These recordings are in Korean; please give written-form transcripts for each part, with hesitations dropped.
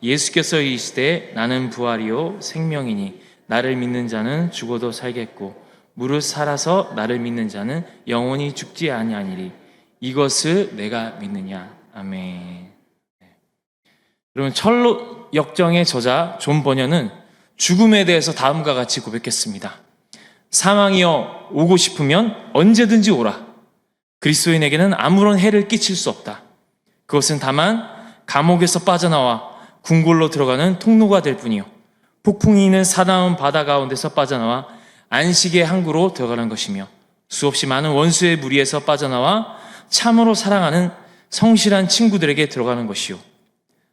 예수께서 이르시되 나는 부활이요 생명이니 나를 믿는 자는 죽어도 살겠고 무릇 살아서 나를 믿는 자는 영원히 죽지 아니하니리. 이것을 내가 믿느냐. 아멘. 여러분, 철로 역정의 저자 존 버녀는 죽음에 대해서 다음과 같이 고백했습니다. 사망이여 오고 싶으면 언제든지 오라. 그리스도인에게는 아무런 해를 끼칠 수 없다. 그것은 다만 감옥에서 빠져나와 궁궐로 들어가는 통로가 될 뿐이요, 폭풍이 있는 사나운 바다 가운데서 빠져나와 안식의 항구로 들어가는 것이며, 수없이 많은 원수의 무리에서 빠져나와 참으로 사랑하는 성실한 친구들에게 들어가는 것이요,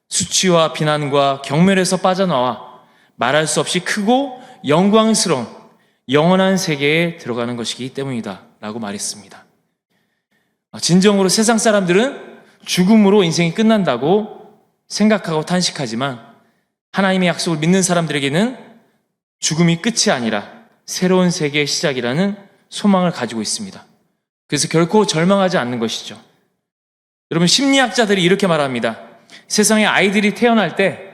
수치와 비난과 경멸에서 빠져나와 말할 수 없이 크고 영광스러운 영원한 세계에 들어가는 것이기 때문이다 라고 말했습니다. 진정으로 세상 사람들은 죽음으로 인생이 끝난다고 생각하고 탄식하지만, 하나님의 약속을 믿는 사람들에게는 죽음이 끝이 아니라 새로운 세계의 시작이라는 소망을 가지고 있습니다. 그래서 결코 절망하지 않는 것이죠. 여러분, 심리학자들이 이렇게 말합니다. 세상에 아이들이 태어날 때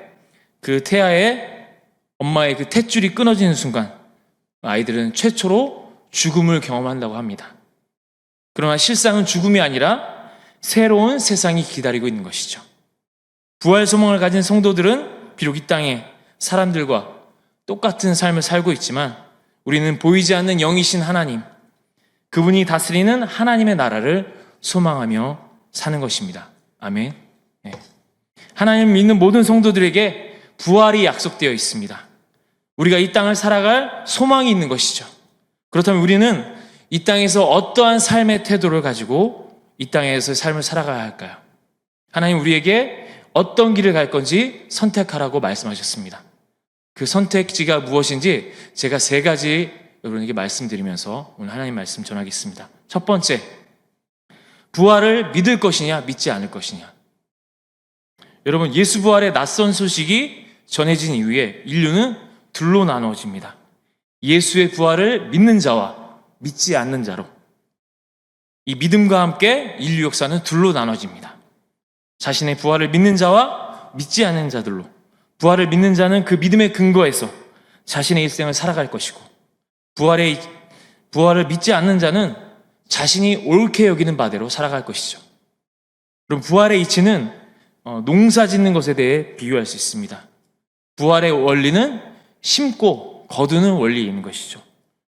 그 태아의 엄마의 그 탯줄이 끊어지는 순간 아이들은 최초로 죽음을 경험한다고 합니다. 그러나 실상은 죽음이 아니라 새로운 세상이 기다리고 있는 것이죠. 부활 소망을 가진 성도들은 비록 이 땅에 사람들과 똑같은 삶을 살고 있지만, 우리는 보이지 않는 영이신 하나님, 그분이 다스리는 하나님의 나라를 소망하며 사는 것입니다. 아멘. 네. 하나님 믿는 모든 성도들에게 부활이 약속되어 있습니다. 우리가 이 땅을 살아갈 소망이 있는 것이죠. 그렇다면 우리는 이 땅에서 어떠한 삶의 태도를 가지고 이 땅에서 삶을 살아가야 할까요? 하나님 우리에게 어떤 길을 갈 건지 선택하라고 말씀하셨습니다. 그 선택지가 무엇인지 제가 3가지 여러분에게 말씀드리면서 오늘 하나님 말씀 전하겠습니다. 첫 번째, 부활을 믿을 것이냐 믿지 않을 것이냐. 여러분, 예수 부활의 낯선 소식이 전해진 이후에 인류는 둘로 나누어집니다. 예수의 부활을 믿는 자와 믿지 않는 자로. 이 믿음과 함께 인류 역사는 둘로 나눠집니다. 자신의 부활을 믿는 자와 믿지 않는 자들로. 부활을 믿는 자는 그 믿음의 근거에서 자신의 일생을 살아갈 것이고, 부활을 믿지 않는 자는 자신이 옳게 여기는 바대로 살아갈 것이죠. 그럼 부활의 이치는 농사 짓는 것에 대해 비유할 수 있습니다. 부활의 원리는 심고 거두는 원리인 것이죠.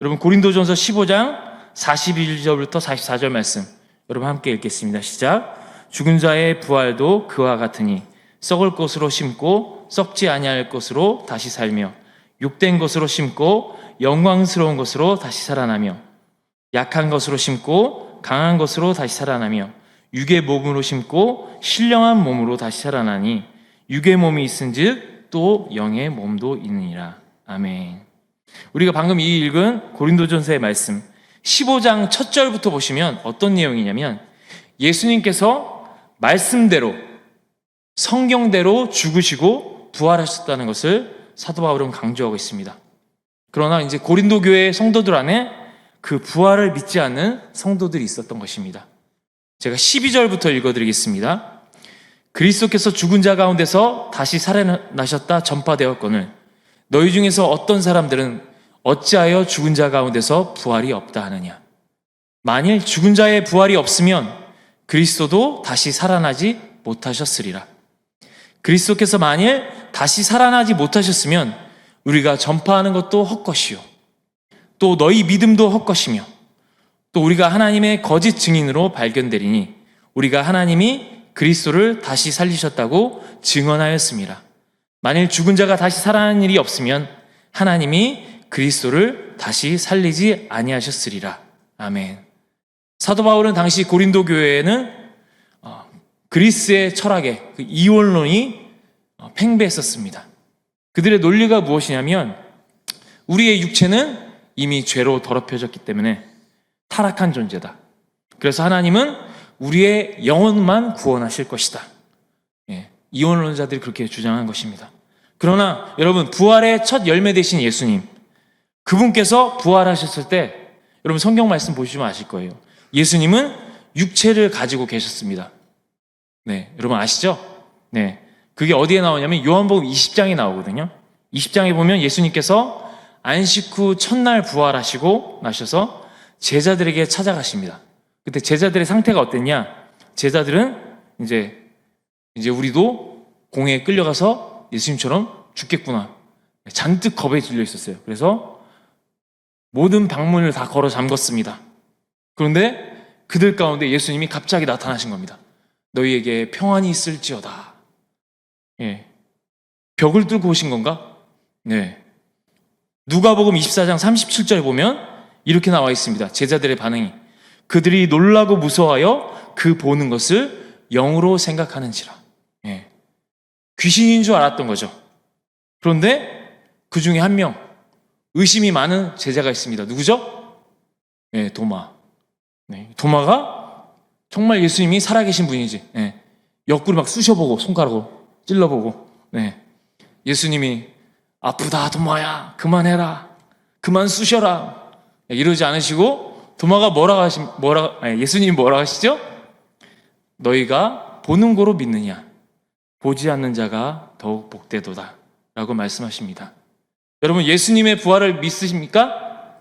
여러분, 고린도전서 15장 41절부터 44절 말씀 여러분 함께 읽겠습니다. 시작. 죽은 자의 부활도 그와 같으니 썩을 것으로 심고 썩지 아니할 것으로 다시 살며, 욕된 것으로 심고 영광스러운 것으로 다시 살아나며, 약한 것으로 심고 강한 것으로 다시 살아나며, 육의 몸으로 심고 신령한 몸으로 다시 살아나니 육의 몸이 있은즉 또 영의 몸도 있느니라. 아멘. 우리가 방금 이 읽은 고린도전서의 말씀 15장 첫 절부터 보시면 어떤 내용이냐면, 예수님께서 말씀대로 성경대로 죽으시고 부활하셨다는 것을 사도 바울은 강조하고 있습니다. 그러나 이제 고린도 교회의 성도들 안에 그 부활을 믿지 않는 성도들이 있었던 것입니다. 제가 12절부터 읽어드리겠습니다. 그리스도께서 죽은 자 가운데서 다시 살아나셨다 전파되었거늘 너희 중에서 어떤 사람들은 어찌하여 죽은 자 가운데서 부활이 없다 하느냐. 만일 죽은 자의 부활이 없으면 그리스도도 다시 살아나지 못하셨으리라. 그리스도께서 만일 다시 살아나지 못하셨으면 우리가 전파하는 것도 헛것이요, 또 너희 믿음도 헛것이며, 또 우리가 하나님의 거짓 증인으로 발견되리니 우리가 하나님이 그리스도를 다시 살리셨다고 증언하였습니다. 만일 죽은 자가 다시 살아나는 일이 없으면 하나님이 그리스도를 다시 살리지 아니하셨으리라. 아멘. 사도 바울은 당시 고린도 교회에는 그리스의 철학의 그 이원론이 팽배했었습니다. 그들의 논리가 무엇이냐면, 우리의 육체는 이미 죄로 더럽혀졌기 때문에 타락한 존재다. 그래서 하나님은 우리의 영혼만 구원하실 것이다. 이원론자들이 그렇게 주장한 것입니다. 그러나 여러분, 부활의 첫 열매 되신 예수님, 그분께서 부활하셨을 때 여러분 성경 말씀 보시면 아실 거예요. 예수님은 육체를 가지고 계셨습니다. 네, 여러분 아시죠? 네, 그게 어디에 나오냐면 요한복음 20장에 나오거든요. 20장에 보면 예수님께서 안식 후 첫날 부활하시고 나셔서 제자들에게 찾아가십니다. 그때 제자들의 상태가 어땠냐? 제자들은 이제 우리도 공회에 끌려가서 예수님처럼 죽겠구나. 잔뜩 겁에 질려 있었어요. 그래서 모든 방문을 다 걸어 잠궜습니다. 그런데 그들 가운데 예수님이 갑자기 나타나신 겁니다. 너희에게 평안이 있을지어다. 예. 벽을 뚫고 오신 건가? 네. 누가복음 24장 37절에 보면 이렇게 나와 있습니다. 제자들의 반응이. 그들이 놀라고 무서워하여 그 보는 것을 영으로 생각하는지라. 예. 귀신인 줄 알았던 거죠. 그런데 그 중에 한 명, 의심이 많은 제자가 있습니다. 누구죠? 네, 도마. 네, 도마가 정말 예수님이 살아계신 분이지. 네, 옆구리 막 쑤셔보고, 손가락으로 찔러보고, 네, 예수님이 아프다, 도마야. 그만해라. 그만 쑤셔라. 네, 이러지 않으시고, 도마가 예수님이 뭐라 하시죠? 너희가 보는 거로 믿느냐? 보지 않는 자가 더욱 복되도다. 라고 말씀하십니다. 여러분, 예수님의 부활을 믿으십니까?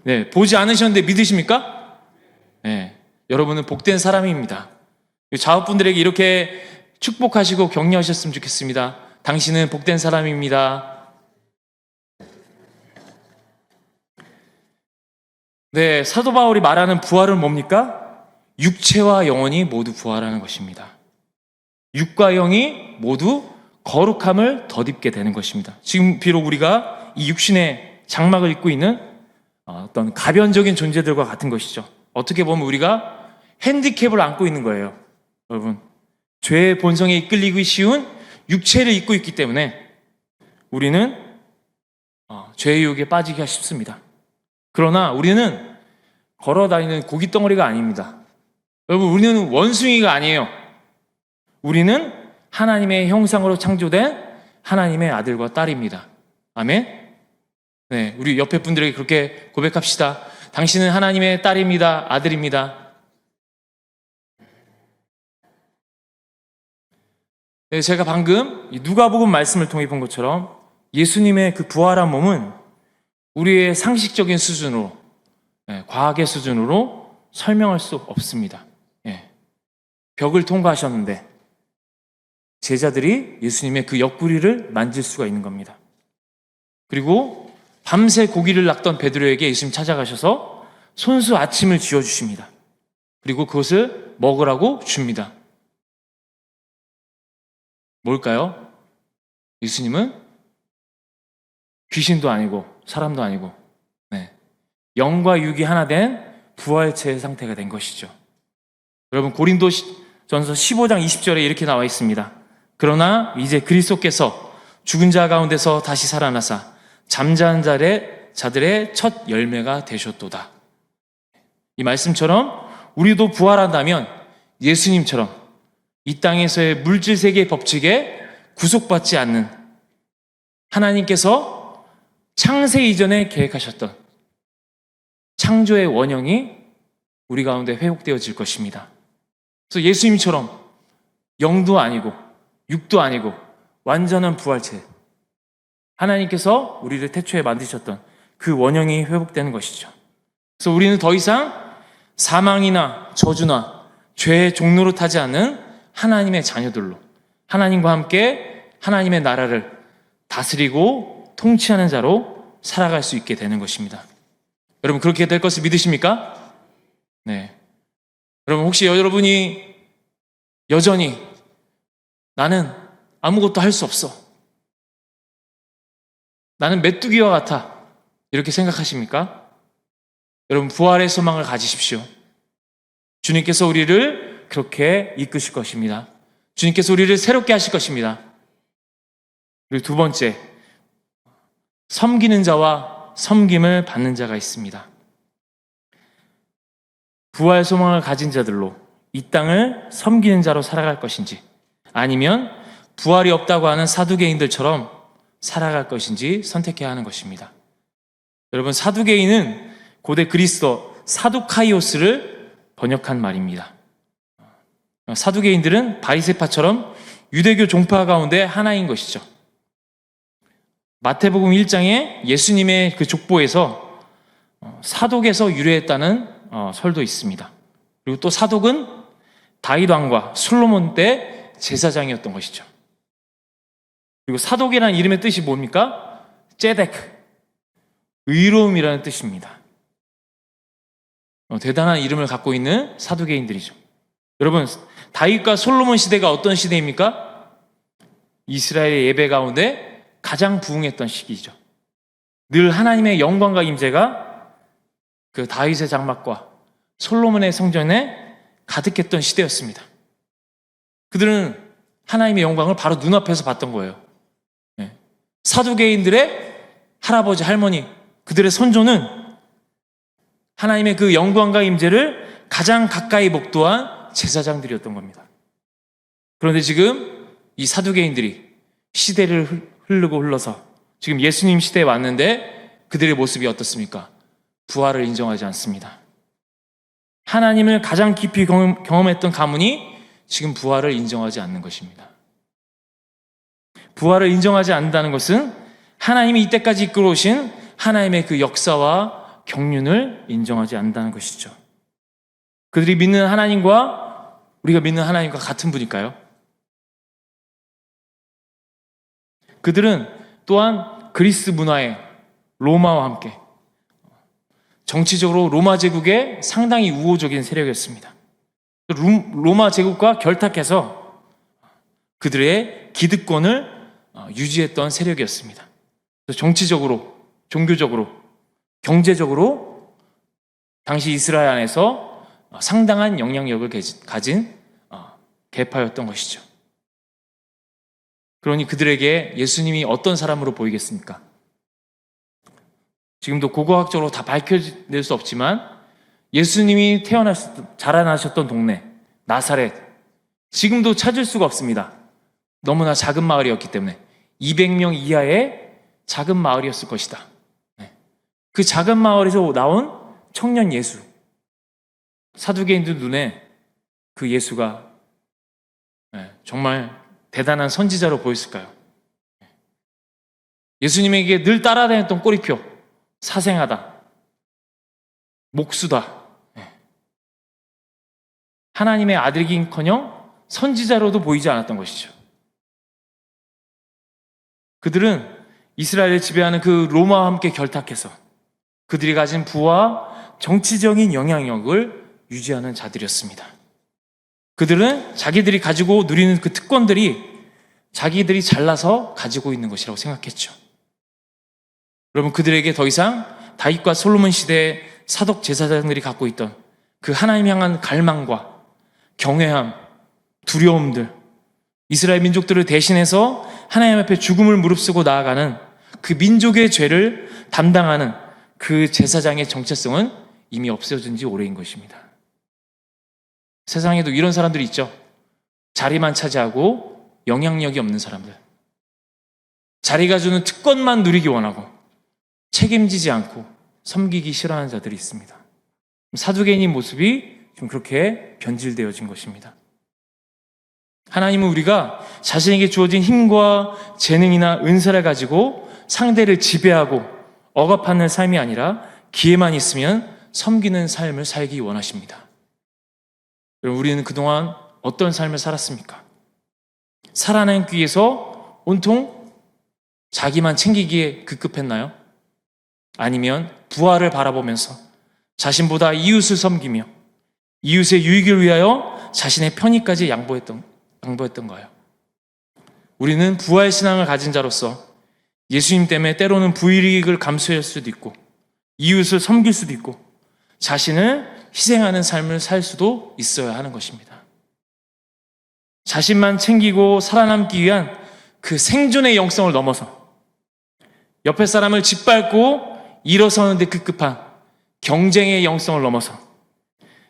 네, 보지 않으셨는데 믿으십니까? 네, 여러분은 복된 사람입니다. 자업분들에게 이렇게 축복하시고 격려하셨으면 좋겠습니다. 당신은 복된 사람입니다. 네, 사도 바울이 말하는 부활은 뭡니까? 육체와 영혼이 모두 부활하는 것입니다. 육과 영이 모두 거룩함을 덧입게 되는 것입니다. 지금 비록 우리가 이 육신의 장막을 입고 있는 어떤 가변적인 존재들과 같은 것이죠. 어떻게 보면 우리가 핸디캡을 안고 있는 거예요. 여러분, 죄의 본성에 이끌리기 쉬운 육체를 입고 있기 때문에 우리는 죄의 유혹에 빠지기가 쉽습니다. 그러나 우리는 걸어다니는 고깃덩어리가 아닙니다. 여러분, 우리는 원숭이가 아니에요. 우리는 하나님의 형상으로 창조된 하나님의 아들과 딸입니다. 아멘? 네, 우리 옆에 분들에게 그렇게 고백합시다. 당신은 하나님의 딸입니다. 아들입니다. 네, 제가 방금 누가복음 말씀을 통해 본 것처럼 예수님의 그 부활한 몸은 우리의 상식적인 수준으로, 과학의 수준으로 설명할 수 없습니다. 벽을 통과하셨는데 제자들이 예수님의 그 옆구리를 만질 수가 있는 겁니다. 그리고 밤새 고기를 낚던 베드로에게 예수님 찾아가셔서 손수 아침을 지어주십니다. 그리고 그것을 먹으라고 줍니다. 뭘까요? 예수님은 귀신도 아니고 사람도 아니고 영과 육이 하나 된 부활체의 상태가 된 것이죠. 여러분, 고린도전서 15장 20절에 이렇게 나와 있습니다. 그러나 이제 그리스도께서 죽은 자 가운데서 다시 살아나사 잠자는 자들의 첫 열매가 되셨도다. 이 말씀처럼 우리도 부활한다면 예수님처럼 이 땅에서의 물질 세계의 법칙에 구속받지 않는 하나님께서 창세 이전에 계획하셨던 창조의 원형이 우리 가운데 회복되어질 것입니다. 그래서 예수님처럼 영도 아니고 육도 아니고 완전한 부활체, 하나님께서 우리를 태초에 만드셨던 그 원형이 회복되는 것이죠. 그래서 우리는 더 이상 사망이나 저주나 죄의 종로로 타지 않는 하나님의 자녀들로 하나님과 함께 하나님의 나라를 다스리고 통치하는 자로 살아갈 수 있게 되는 것입니다. 여러분, 그렇게 될 것을 믿으십니까? 네. 여러분, 혹시 여러분이 여전히 나는 아무것도 할 수 없어, 나는 메뚜기와 같아, 이렇게 생각하십니까? 여러분, 부활의 소망을 가지십시오. 주님께서 우리를 그렇게 이끄실 것입니다. 주님께서 우리를 새롭게 하실 것입니다. 그리고 두 번째, 섬기는 자와 섬김을 받는 자가 있습니다. 부활 소망을 가진 자들로 이 땅을 섬기는 자로 살아갈 것인지, 아니면 부활이 없다고 하는 사두개인들처럼 살아갈 것인지 선택해야 하는 것입니다. 여러분, 사두개인은 고대 그리스어 사두카이오스를 번역한 말입니다. 사두개인들은 바리새파처럼 유대교 종파 가운데 하나인 것이죠. 마태복음 1장에 예수님의 그 족보에서 사독에서 유래했다는 설도 있습니다. 그리고 또 사독은 다윗 왕과 솔로몬 때 제사장이었던 것이죠. 그리고 사독이라는 이름의 뜻이 뭡니까? ጼ데크, 의로움이라는 뜻입니다. 대단한 이름을 갖고 있는 사두개인들이죠. 여러분, 다윗과 솔로몬 시대가 어떤 시대입니까? 이스라엘의 예배 가운데 가장 부흥했던 시기죠. 늘 하나님의 영광과 임재가 그 다윗의 장막과 솔로몬의 성전에 가득했던 시대였습니다. 그들은 하나님의 영광을 바로 눈앞에서 봤던 거예요. 사두개인들의 할아버지, 할머니, 그들의 선조는 하나님의 그 영광과 임재를 가장 가까이 목도한 제사장들이었던 겁니다. 그런데 지금 이 사두개인들이 시대를 흐르고 흘러서 지금 예수님 시대에 왔는데 그들의 모습이 어떻습니까? 부활을 인정하지 않습니다. 하나님을 가장 깊이 경험했던 가문이 지금 부활을 인정하지 않는 것입니다. 부활을 인정하지 않는다는 것은 하나님이 이때까지 이끌어오신 하나님의 그 역사와 경륜을 인정하지 않는다는 것이죠. 그들이 믿는 하나님과 우리가 믿는 하나님과 같은 분일까요? 그들은 또한 그리스 문화에 로마와 함께 정치적으로 로마 제국의 상당히 우호적인 세력이었습니다. 로마 제국과 결탁해서 그들의 기득권을 유지했던 세력이었습니다. 정치적으로, 종교적으로, 경제적으로 당시 이스라엘 안에서 상당한 영향력을 가진 계파였던 것이죠. 그러니 그들에게 예수님이 어떤 사람으로 보이겠습니까? 지금도 고고학적으로 다 밝혀낼 수 없지만 예수님이 자라나셨던 동네 나사렛, 지금도 찾을 수가 없습니다. 너무나 작은 마을이었기 때문에 200명 이하의 작은 마을이었을 것이다. 그 작은 마을에서 나온 청년 예수, 사두개인들 눈에 그 예수가 정말 대단한 선지자로 보였을까요? 예수님에게 늘 따라다녔던 꼬리표, 사생하다, 목수다, 하나님의 아들이긴커녕 선지자로도 보이지 않았던 것이죠. 그들은 이스라엘을 지배하는 그 로마와 함께 결탁해서 그들이 가진 부와 정치적인 영향력을 유지하는 자들이었습니다. 그들은 자기들이 가지고 누리는 그 특권들이 자기들이 잘나서 가지고 있는 것이라고 생각했죠. 여러분, 그들에게 더 이상 다윗과 솔로몬 시대의 사독 제사장들이 갖고 있던 그 하나님 향한 갈망과 경외함, 두려움들, 이스라엘 민족들을 대신해서 하나님 앞에 죽음을 무릅쓰고 나아가는 그 민족의 죄를 담당하는 그 제사장의 정체성은 이미 없어진 지 오래인 것입니다. 세상에도 이런 사람들이 있죠. 자리만 차지하고 영향력이 없는 사람들. 자리가 주는 특권만 누리기 원하고 책임지지 않고 섬기기 싫어하는 자들이 있습니다. 사두개인의 모습이 좀 그렇게 변질되어진 것입니다. 하나님은 우리가 자신에게 주어진 힘과 재능이나 은사를 가지고 상대를 지배하고 억압하는 삶이 아니라 기회만 있으면 섬기는 삶을 살기 원하십니다. 여러분, 우리는 그동안 어떤 삶을 살았습니까? 살아남기 위해서 온통 자기만 챙기기에 급급했나요? 아니면 부활을 바라보면서 자신보다 이웃을 섬기며 이웃의 유익을 위하여 자신의 편의까지 양보했던가요? 우리는 부활 신앙을 가진 자로서 예수님 때문에 때로는 불이익을 감수할 수도 있고 이웃을 섬길 수도 있고 자신을 희생하는 삶을 살 수도 있어야 하는 것입니다. 자신만 챙기고 살아남기 위한 그 생존의 영성을 넘어서 옆에 사람을 짓밟고 일어서는 데 급급한 경쟁의 영성을 넘어서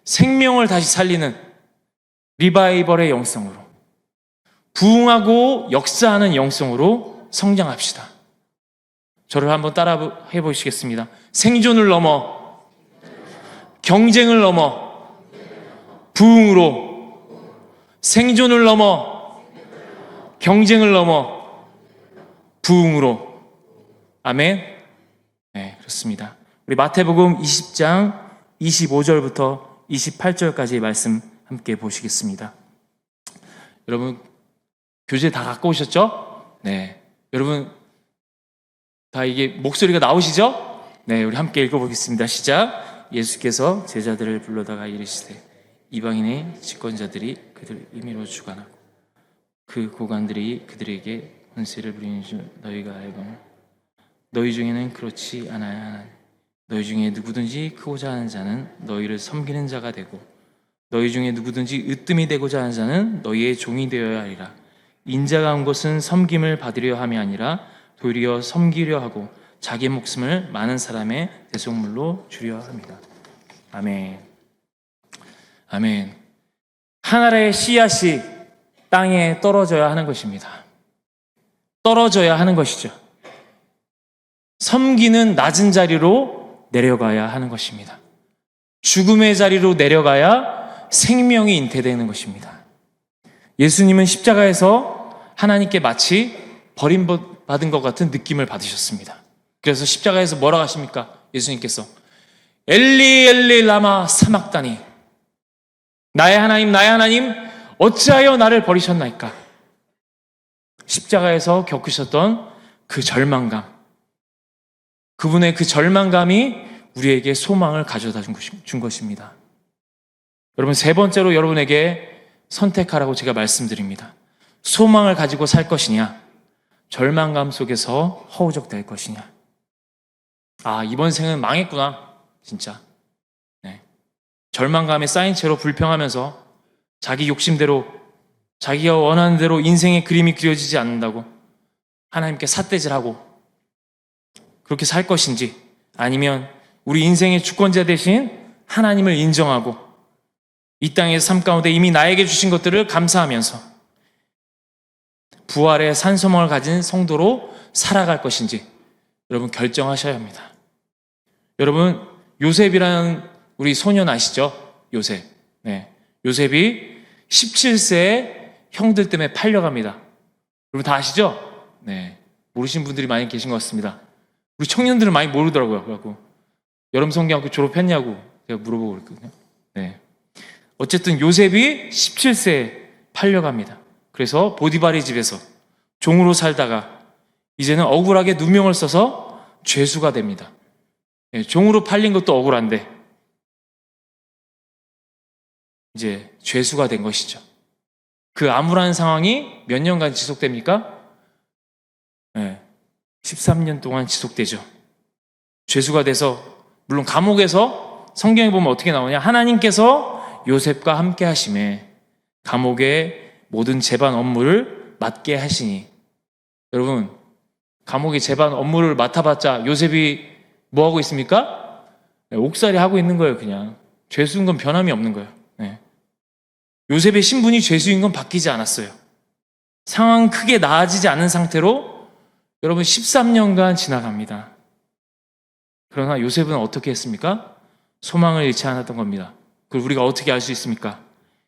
생명을 다시 살리는 리바이벌의 영성으로 부흥하고 역사하는 영성으로 성장합시다. 저를 한번 따라 해보시겠습니다. 생존을 넘어 경쟁을 넘어 부흥으로, 생존을 넘어 경쟁을 넘어 부흥으로. 아멘. 네, 그렇습니다. 우리 마태복음 20장 25절부터 28절까지의 말씀 함께 보시겠습니다. 여러분 교재 다 갖고 오셨죠? 네. 여러분 다 이게 목소리가 나오시죠? 네, 우리 함께 읽어보겠습니다. 시작. 예수께서 제자들을 불러다가 이르시되 이방인의 집권자들이 그들 임의로 주관하고 그 고관들이 그들에게 권세를 부리는 줄 너희가 알거늘 너희 중에는 그렇지 않아야 하나니 너희 중에 누구든지 크고자 하는 자는 너희를 섬기는 자가 되고 너희 중에 누구든지 으뜸이 되고자 하는 자는 너희의 종이 되어야 하리라. 인자가 온 것은 섬김을 받으려 함이 아니라 도리어 섬기려 하고 자기 목숨을 많은 사람의 대속물로 주려 합니다. 아멘. 아멘. 하나의 씨앗이 땅에 떨어져야 하는 것입니다. 떨어져야 하는 것이죠. 섬기는 낮은 자리로 내려가야 하는 것입니다. 죽음의 자리로 내려가야 생명이 잉태되는 것입니다. 예수님은 십자가에서 하나님께 마치 버림받은 것 같은 느낌을 받으셨습니다. 그래서 십자가에서 뭐라고 하십니까? 예수님께서 엘리 엘리 라마 사막다니 나의 하나님 어찌하여 나를 버리셨나이까. 십자가에서 겪으셨던 그 절망감, 그분의 그 절망감이 우리에게 소망을 가져다 준 것입니다. 여러분, 세 번째로 여러분에게 선택하라고 제가 말씀드립니다. 소망을 가지고 살 것이냐, 절망감 속에서 허우적될 것이냐. 아, 이번 생은 망했구나, 진짜. 네. 절망감에 쌓인 채로 불평하면서 자기 욕심대로, 자기가 원하는 대로 인생의 그림이 그려지지 않는다고 하나님께 삿대질하고 그렇게 살 것인지, 아니면 우리 인생의 주권자 대신 하나님을 인정하고 이 땅의 삶 가운데 이미 나에게 주신 것들을 감사하면서 부활의 산소망을 가진 성도로 살아갈 것인지 여러분 결정하셔야 합니다. 여러분, 요셉이라는 우리 소년 아시죠? 요셉. 네. 요셉이 17세에 형들 때문에 팔려갑니다. 여러분 다 아시죠? 네. 모르시는 분들이 많이 계신 것 같습니다. 우리 청년들은 많이 모르더라고요. 그래갖고 여름 성경학교 졸업했냐고 제가 물어보고 그랬거든요. 네. 어쨌든 요셉이 17세에 팔려갑니다. 그래서 보디발의 집에서 종으로 살다가 이제는 억울하게 누명을 써서 죄수가 됩니다. 네, 종으로 팔린 것도 억울한데 이제 죄수가 된 것이죠. 그 암울한 상황이 몇 년간 지속됩니까? 네, 13년 동안 지속되죠. 죄수가 돼서, 물론 감옥에서 성경에 보면 어떻게 나오냐, 하나님께서 요셉과 함께 하심에 감옥의 모든 재반 업무를 맡게 하시니. 여러분, 감옥의 재반 업무를 맡아봤자 요셉이 뭐 하고 있습니까? 네, 옥살이 하고 있는 거예요. 그냥 죄수인 건 변함이 없는 거예요. 네. 요셉의 신분이 죄수인 건 바뀌지 않았어요. 상황 크게 나아지지 않은 상태로 여러분 13년간 지나갑니다. 그러나 요셉은 어떻게 했습니까? 소망을 잃지 않았던 겁니다. 그걸 우리가 어떻게 알 수 있습니까?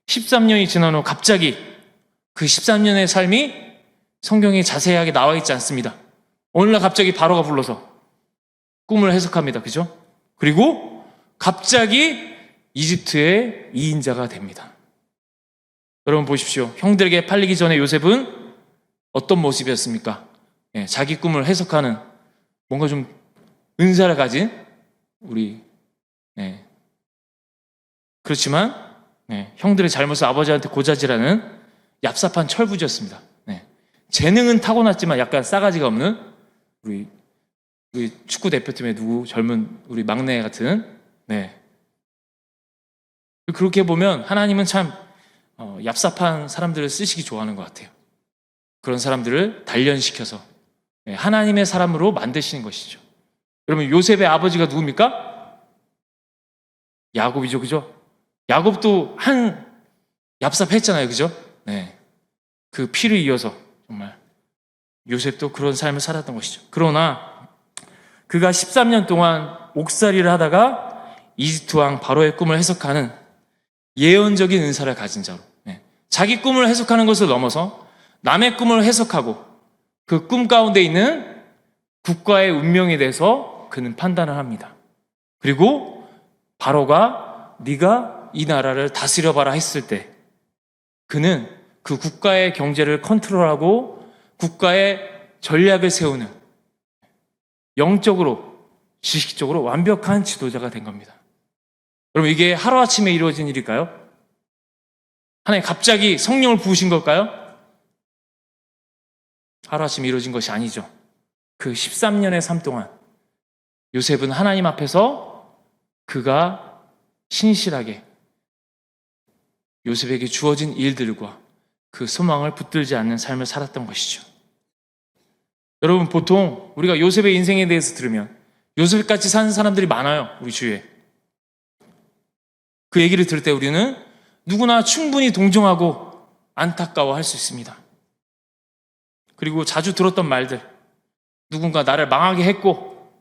13년이 지난 후 갑자기 그 13년의 삶이 성경에 자세하게 나와 있지 않습니다. 오늘날 갑자기 바로가 불러서 꿈을 해석합니다. 그죠? 그리고 갑자기 이집트의 2인자가 됩니다. 여러분 보십시오. 형들에게 팔리기 전에 요셉은 어떤 모습이었습니까? 네, 자기 꿈을 해석하는 뭔가 좀 은사를 가진 우리, 네. 그렇지만 형들의 잘못을 아버지한테 고자질하는 얍삽한 철부지였습니다. 네. 재능은 타고났지만 약간 싸가지가 없는 우리 축구 대표팀의 누구 젊은 우리 막내 같은. 네. 그렇게 보면 하나님은 참 얍삽한 사람들을 쓰시기 좋아하는 것 같아요. 그런 사람들을 단련시켜서 하나님의 사람으로 만드시는 것이죠. 여러분, 요셉의 아버지가 누굽니까? 야곱이죠. 그죠? 야곱도 얍삽했잖아요. 그죠? 네. 그 피를 이어서 정말 요셉도 그런 삶을 살았던 것이죠. 그러나 그가 13년 동안 옥살이를 하다가 이집트 왕 바로의 꿈을 해석하는 예언적인 은사를 가진 자로, 자기 꿈을 해석하는 것을 넘어서 남의 꿈을 해석하고 그 꿈 가운데 있는 국가의 운명에 대해서 그는 판단을 합니다. 그리고 바로가 네가 이 나라를 다스려봐라 했을 때 그는 그 국가의 경제를 컨트롤하고 국가의 전략을 세우는 영적으로 지식적으로 완벽한 지도자가 된 겁니다. 여러분, 이게 하루아침에 이루어진 일일까요? 하나님 갑자기 성령을 부으신 걸까요? 하루아침에 이루어진 것이 아니죠. 그 13년의 삶 동안 요셉은 하나님 앞에서 그가 신실하게 요셉에게 주어진 일들과 그 소망을 붙들지 않는 삶을 살았던 것이죠. 여러분, 보통 우리가 요셉의 인생에 대해서 들으면 요셉같이 사는 사람들이 많아요, 우리 주위에. 그 얘기를 들을 때 우리는 누구나 충분히 동정하고 안타까워할 수 있습니다. 그리고 자주 들었던 말들, 누군가 나를 망하게 했고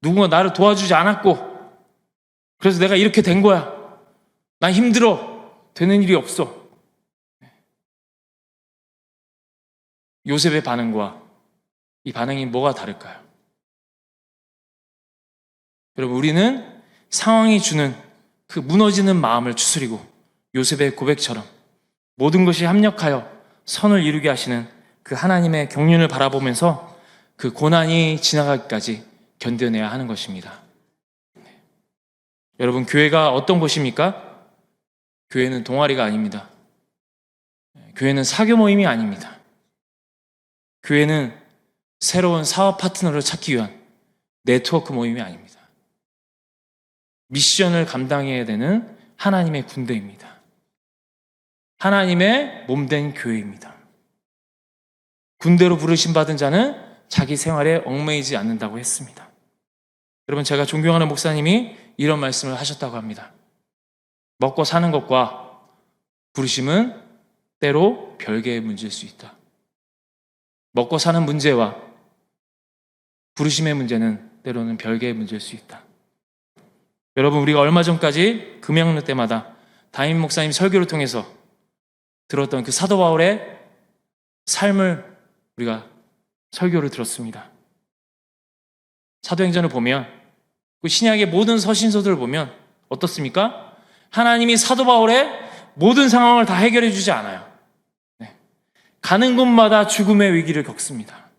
누군가 나를 도와주지 않았고 그래서 내가 이렇게 된 거야, 난 힘들어, 되는 일이 없어. 요셉의 반응과 이 반응이 뭐가 다를까요? 여러분, 우리는 상황이 주는 그 무너지는 마음을 추스리고 요셉의 고백처럼 모든 것이 합력하여 선을 이루게 하시는 그 하나님의 경륜을 바라보면서 그 고난이 지나가기까지 견뎌내야 하는 것입니다. 여러분, 교회가 어떤 곳입니까? 교회는 동아리가 아닙니다. 교회는 사교 모임이 아닙니다. 교회는 새로운 사업 파트너를 찾기 위한 네트워크 모임이 아닙니다. 미션을 감당해야 되는 하나님의 군대입니다. 하나님의 몸된 교회입니다. 군대로 부르심 받은 자는 자기 생활에 얽매이지 않는다고 했습니다. 여러분, 제가 존경하는 목사님이 이런 말씀을 하셨다고 합니다. 먹고 사는 것과 부르심은 때로 별개의 문제일 수 있다. 먹고 사는 문제와 부르심의 문제는 때로는 별개의 문제일 수 있다. 여러분, 우리가 얼마 전까지 금양로 때마다 담임 목사님 설교를 통해서 들었던 그 사도 바울의 삶을 우리가 설교를 들었습니다. 사도행전을 보면 그 신약의 모든 서신서들을 보면 어떻습니까? 하나님이 사도 바울의 모든 상황을 다 해결해 주지 않아요. 가는 곳마다 죽음의 위기를 겪습니다.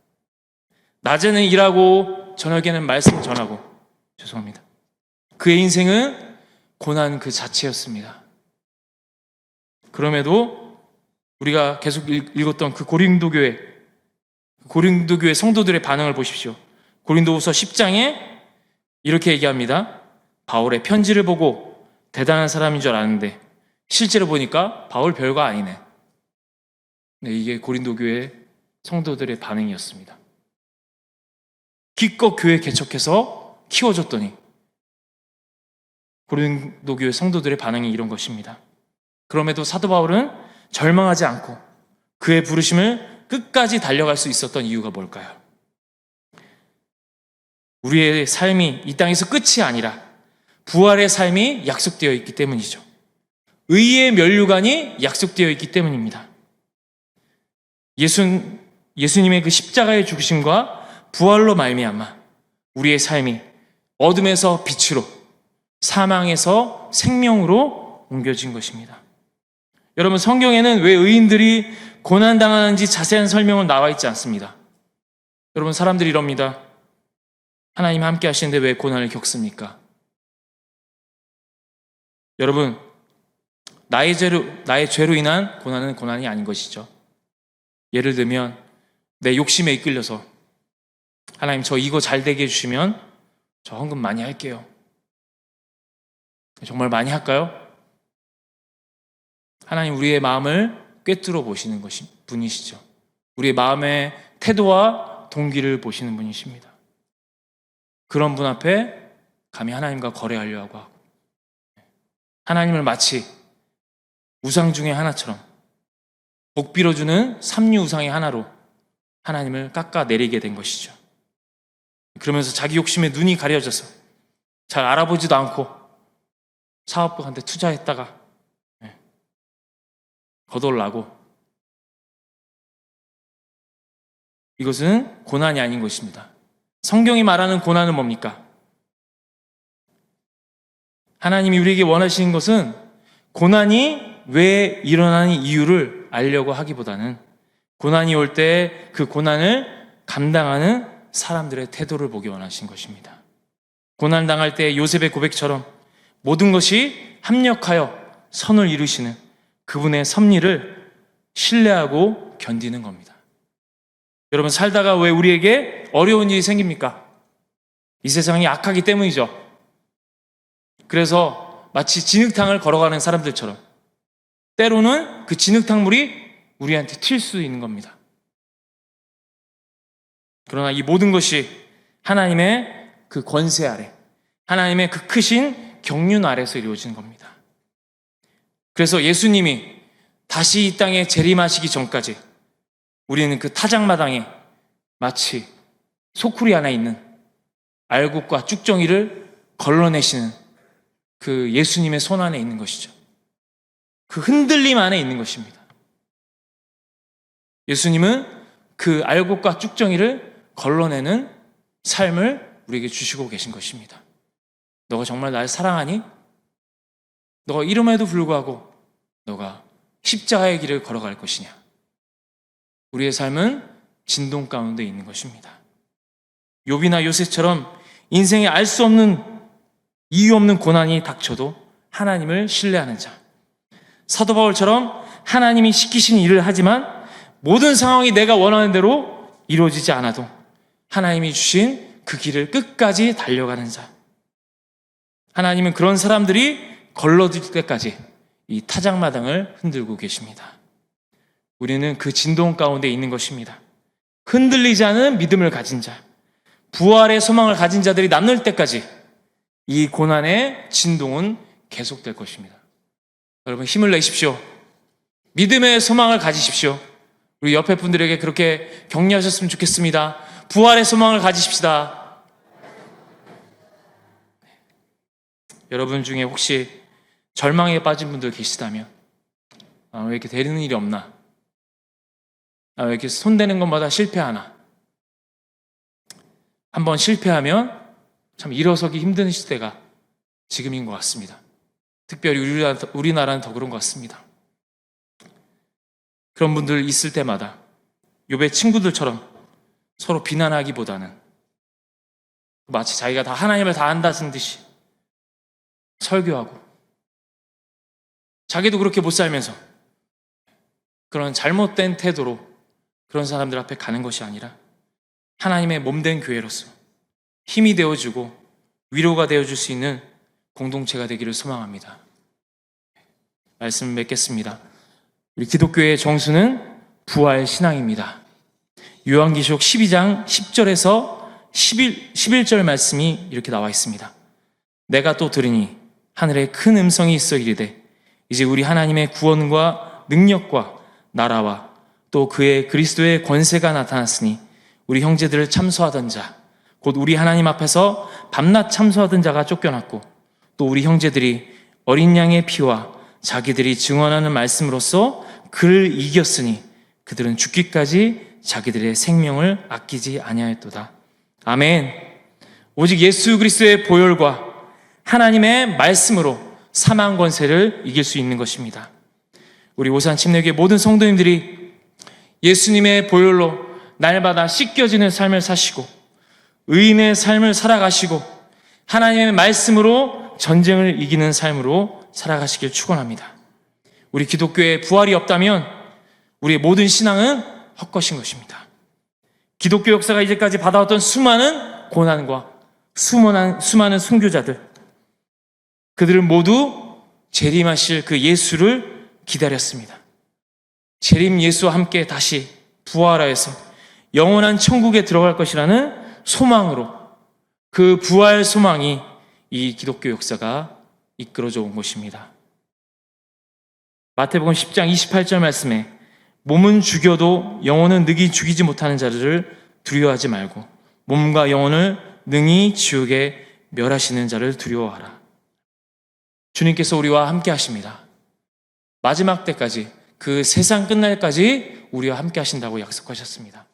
낮에는 일하고 저녁에는 말씀 전하고, 죄송합니다. 그의 인생은 고난 그 자체였습니다. 그럼에도 우리가 계속 읽었던 그 고린도 교회 성도들의 반응을 보십시오. 고린도후서 10장에 이렇게 얘기합니다. 바울의 편지를 보고 대단한 사람인 줄 아는데 실제로 보니까 바울 별거 아니네. 네, 이게 고린도 교회 성도들의 반응이었습니다. 기껏 교회 개척해서 키워줬더니 고린도 교회 성도들의 반응이 이런 것입니다. 그럼에도 사도 바울은 절망하지 않고 그의 부르심을 끝까지 달려갈 수 있었던 이유가 뭘까요? 우리의 삶이 이 땅에서 끝이 아니라 부활의 삶이 약속되어 있기 때문이죠. 의의 면류관이 약속되어 있기 때문입니다. 예수님의 그 십자가의 죽으심과 부활로 말미암아 우리의 삶이 어둠에서 빛으로, 사망에서 생명으로 옮겨진 것입니다. 여러분, 성경에는 왜 의인들이 고난당하는지 자세한 설명은 나와 있지 않습니다. 여러분, 사람들이 이럽니다. 하나님 함께 하시는데 왜 고난을 겪습니까? 여러분, 나의 죄로 인한 고난은 고난이 아닌 것이죠. 예를 들면 내 욕심에 이끌려서 하나님, 저 이거 잘 되게 해주시면 저 헌금 많이 할게요. 정말 많이 할까요? 하나님, 우리의 마음을 꿰뚫어 보시는 분이시죠. 우리의 마음의 태도와 동기를 보시는 분이십니다. 그런 분 앞에 감히 하나님과 거래하려고 하고 하나님을 마치 우상 중에 하나처럼 복 빌어주는 삼류 우상의 하나로 하나님을 깎아내리게 된 것이죠. 그러면서 자기 욕심에 눈이 가려져서 잘 알아보지도 않고 사업부한테 투자했다가 거덜나고 이것은 고난이 아닌 것입니다. 성경이 말하는 고난은 뭡니까? 하나님이 우리에게 원하시는 것은 고난이 왜 일어나는 이유를 알려고 하기보다는 고난이 올 때 그 고난을 감당하는 사람들의 태도를 보기 원하신 것입니다. 고난 당할 때 요셉의 고백처럼 모든 것이 합력하여 선을 이루시는 그분의 섭리를 신뢰하고 견디는 겁니다. 여러분, 살다가 왜 우리에게 어려운 일이 생깁니까? 이 세상이 악하기 때문이죠. 그래서 마치 진흙탕을 걸어가는 사람들처럼 때로는 그 진흙탕물이 우리한테 튈 수 있는 겁니다. 그러나 이 모든 것이 하나님의 그 권세 아래, 하나님의 그 크신 경륜 아래서 이루어지는 겁니다. 그래서 예수님이 다시 이 땅에 재림하시기 전까지 우리는 그 타작마당에 마치 소쿠리 안에 있는 알곡과 쭉정이를 걸러내시는 그 예수님의 손 안에 있는 것이죠. 그 흔들림 안에 있는 것입니다. 예수님은 그 알곡과 쭉정이를 걸러내는 삶을 우리에게 주시고 계신 것입니다. 너가 정말 날 사랑하니? 너가 이름에도 불구하고 너가 십자가의 길을 걸어갈 것이냐? 우리의 삶은 진동 가운데 있는 것입니다. 욥이나 요셉처럼 인생에 알 수 없는 이유 없는 고난이 닥쳐도 하나님을 신뢰하는 자, 사도 바울처럼 하나님이 시키신 일을 하지만 모든 상황이 내가 원하는 대로 이루어지지 않아도 하나님이 주신 그 길을 끝까지 달려가는 자, 하나님은 그런 사람들이 걸러질 때까지 이 타작마당을 흔들고 계십니다. 우리는 그 진동 가운데 있는 것입니다. 흔들리지 않은 믿음을 가진 자, 부활의 소망을 가진 자들이 남을 때까지 이 고난의 진동은 계속될 것입니다. 여러분, 힘을 내십시오. 믿음의 소망을 가지십시오. 우리 옆에 분들에게 그렇게 격려하셨으면 좋겠습니다. 부활의 소망을 가지십시다. 여러분 중에 혹시 절망에 빠진 분들 계시다면, 왜 이렇게 되는 일이 없나? 왜 이렇게 손대는 것마다 실패하나? 한번 실패하면 참 일어서기 힘든 시대가 지금인 것 같습니다. 특별히 우리나라는 더 그런 것 같습니다. 그런 분들 있을 때마다 욥의 친구들처럼 서로 비난하기보다는 마치 자기가 다 하나님을 다 안다는 듯이 설교하고, 자기도 그렇게 못 살면서 그런 잘못된 태도로 그런 사람들 앞에 가는 것이 아니라 하나님의 몸된 교회로서 힘이 되어주고 위로가 되어줄 수 있는 공동체가 되기를 소망합니다. 말씀을 맺겠습니다. 우리 기독교의 정수는 부활 신앙입니다. 요한계시록 12장 10절에서 11절 말씀이 이렇게 나와 있습니다. 내가 또 들으니 하늘에 큰 음성이 있어 이르되 이제 우리 하나님의 구원과 능력과 나라와 또 그의 그리스도의 권세가 나타났으니 우리 형제들을 참소하던 자, 곧 우리 하나님 앞에서 밤낮 참소하던 자가 쫓겨났고 또 우리 형제들이 어린 양의 피와 자기들이 증언하는 말씀으로써 그를 이겼으니 그들은 죽기까지 자기들의 생명을 아끼지 아니하였도다. 아멘. 오직 예수 그리스도의 보혈과 하나님의 말씀으로 사망 권세를 이길 수 있는 것입니다. 우리 오산 침례교회 모든 성도님들이 예수님의 보혈로 날마다 씻겨지는 삶을 사시고 의인의 삶을 살아가시고 하나님의 말씀으로 전쟁을 이기는 삶으로 살아가시길 축원합니다. 우리 기독교에 부활이 없다면 우리의 모든 신앙은 헛것인 것입니다. 기독교 역사가 이제까지 받아왔던 수많은 고난과 수많은 순교자들, 그들은 모두 재림하실 그 예수를 기다렸습니다. 재림 예수와 함께 다시 부활하여서 영원한 천국에 들어갈 것이라는 소망으로, 그 부활 소망이 이 기독교 역사가 이끌어져 온 것입니다. 마태복음 10장 28절 말씀에 몸은 죽여도 영혼은 능히 죽이지 못하는 자를 두려워하지 말고 몸과 영혼을 능히 지옥에 멸하시는 자를 두려워하라. 주님께서 우리와 함께 하십니다. 마지막 때까지, 그 세상 끝날까지 우리와 함께 하신다고 약속하셨습니다.